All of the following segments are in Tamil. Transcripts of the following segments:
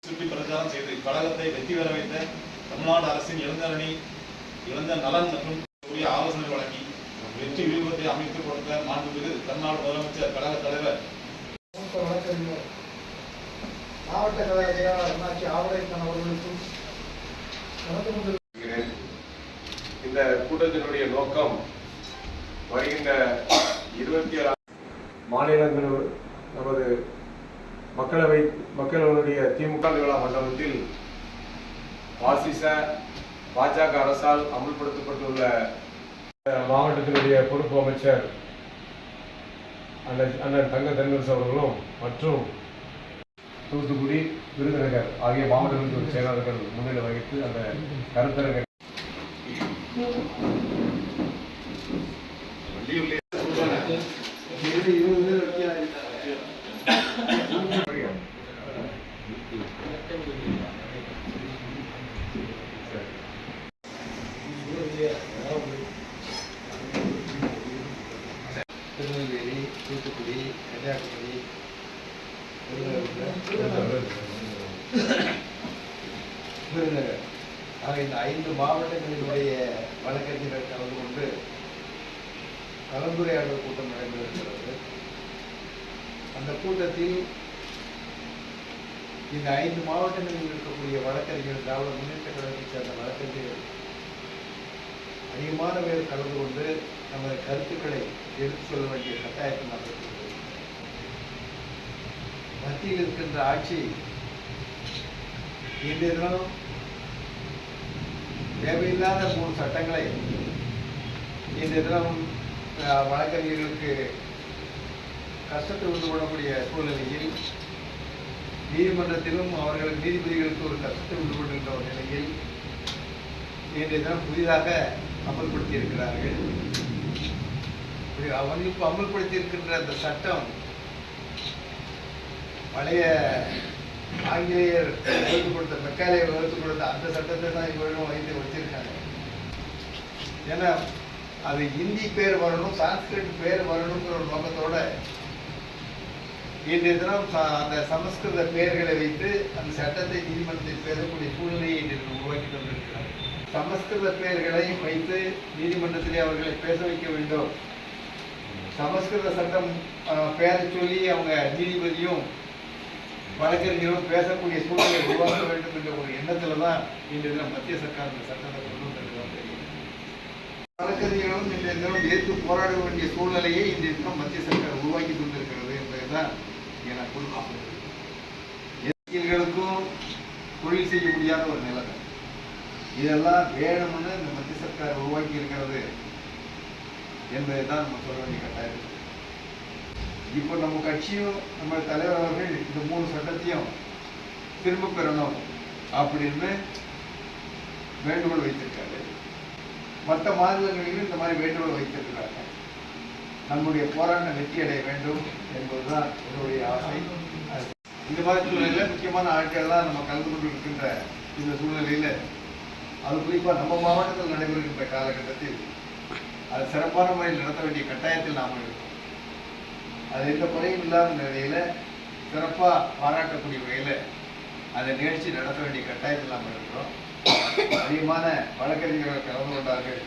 சுற்றி பிரச்சாரம் செய்து கழகத்தை வெற்றி பெற வைத்த தமிழ்நாடு அரசின் இளைஞரணி இளைஞர் நலன் மற்றும் உரிய ஆலோசனை வழங்கி வெற்றி வியூகத்தை அமைத்துக் கொடுத்த மாண்புமிகு தமிழ்நாடு முதலமைச்சர் கழக தலைவர் மாவட்ட கழக செயலாளர் அண்ணாச்சி ஆவடைக்கன் அவர்களுக்கும் இந்த கூட்டத்தினுடைய நோக்கம் வருகின்ற 27 மாநிலங்கள் நமது மக்களுடைய திமுக விழா மண்டபத்தில் பாஜக அரசால் அமல்படுத்தப்பட்டுள்ள மாவட்டத்தினுடைய பொறுப்பு அமைச்சர் அண்ணன் தங்க தென்னரசு அவர்களும் மற்றும் தூத்துக்குடி விருதுநகர் ஆகிய மாவட்டங்களின் செயலாளர்கள் முன்னிலை வகித்து அந்த கருத்தரங்கை திருநெல்வேலி, தூத்துக்குடி, கன்னியாகுமரி, விருதுநகர் ஆகிய இந்த 5 மாவட்டங்களினுடைய வழக்கறிஞர்கள் கலந்து கொண்டு கலந்துரையாடல் கூட்டம் நடைபெறுகிறது. அந்த கூட்டத்தில் இந்த 5 மாவட்டங்களில் இருக்கக்கூடிய வழக்கறிஞர்கள், திராவிட முன்னேற்ற கழகத்தைச் சேர்ந்த வழக்கறிஞர்கள் அதிகமான பேர் கலந்து கொண்டு நமது கருத்துக்களை எடுத்து சொல்ல வேண்டிய கட்டாயத்தில் நாம் இருக்கிறோம். மத்தியில் இருக்கின்ற ஆட்சி இன்றைய தினம் தேவையில்லாத 3 சட்டங்களை இன்றைய தினம் வழக்கறிஞர்களுக்கு கஷ்டத்தை உண்டு பண்ணக்கூடிய சூழ்நிலையில், நீதிமன்றத்திலும் அவர்களுக்கு நீதிபதிகளுக்கு ஒரு கஷ்டத்தை உண்டு பண்ணுகின்ற ஒரு நிலையில் இன்றைய தினம் புதிதாக அமல்படுத்தி இருக்கிறார்கள். அவர்களுக்கு அமல்படுத்தி இருக்கின்ற அந்த சட்டம் பழைய ஆங்கிலேயர் வகுத்து கொடுத்த மெக்காலேயர் வகுத்து கொடுத்த அந்த சட்டத்தை தான் இவர்களும் வச்சிருக்காங்க. ஏன்னா அது இந்தி பேர் வரணும், சான்ஸ்கிரிட் பேர் வரணுங்கிற ஒரு நோக்கத்தோட இன்றைய தினம் அந்த சமஸ்கிருத பெயர்களை வைத்து அந்த சட்டத்தை நீதிமன்றத்தில் பேசக்கூடிய சூழ்நிலையை இன்று உருவாக்கி கொண்டிருக்கிறார். சமஸ்கிருத பெயர்களை வைத்து நீதிமன்றத்திலே அவர்களை பேச வைக்க வேண்டும். சமஸ்கிருத சட்டம் பெயரை சொல்லி அவங்க நீதிபதியும் வழக்கறிஞரும் பேசக்கூடிய சூழ்நிலை உருவாக்க வேண்டும் என்ற ஒரு எண்ணத்துல தான் இன்றைய தினம் மத்திய சர்க்கார் இந்த சட்டத்தை கொண்டு வந்திருக்கிறோம். வழக்கறிஞர்களும் இன்றைய தினம் எதிர்த்து போராட வேண்டிய சூழ்நிலையை இன்றைய தினம் மத்திய சர்க்கார் உருவாக்கி கொண்டிருக்கிறது என்பதுதான் எனக்கு குறிப்பிட்டது. எதிர்க்கட்சிகளுக்கும் தொழில் செய்ய முடியாத ஒரு நிலைமை. இதெல்லாம் வேணும்னு இந்த மத்திய சர்க்கார் உருவாக்கி இருக்கிறது என்பதைதான் நம்ம சொல்ல வேண்டிய கட்டாயம். இப்போ நம்ம கட்சியும் நம்ம தலைவர் அவர்கள் இந்த 3 சட்டத்தையும் திரும்ப பெறணும் அப்படின்னு வேண்டுகோள் வைத்திருக்காரு. மற்ற மாநிலங்களிலும் இந்த மாதிரி வேண்டுகோள் வைத்திருக்கிறாங்க. நம்முடைய போராட்டம் வெற்றி அடைய வேண்டும் என்பதுதான் என்னுடைய ஆசை. இந்த மாதிரி சூழ்நிலையில் முக்கியமான ஆட்கள்லாம் நம்ம கலந்து கொண்டு இருக்கின்ற இந்த சூழ்நிலையில், அது குறிப்பாக நம்ம மாவட்டத்தில் நடைபெறுகின்ற காலகட்டத்தில் அது சிறப்பான முறையில் நடத்த வேண்டிய கட்டாயத்தில் நாம் இருக்கோம். அது எந்த குறையும் இல்லாத நிலையில் சிறப்பாக பாராட்டக்கூடிய வகையில் அந்த நிகழ்ச்சி நடத்த வேண்டிய கட்டாயத்தில் நாம் இருக்கிறோம். அதிகமான வழக்கறிஞர்கள் கலந்து கொண்டார்கள்,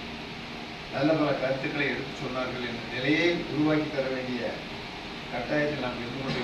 நல்ல பல கருத்துக்களை எடுத்து சொன்னார்கள் என்ற நிலையை உருவாக்கி தர வேண்டிய கட்டாயத்தில் நாம் இருந்து கொண்டு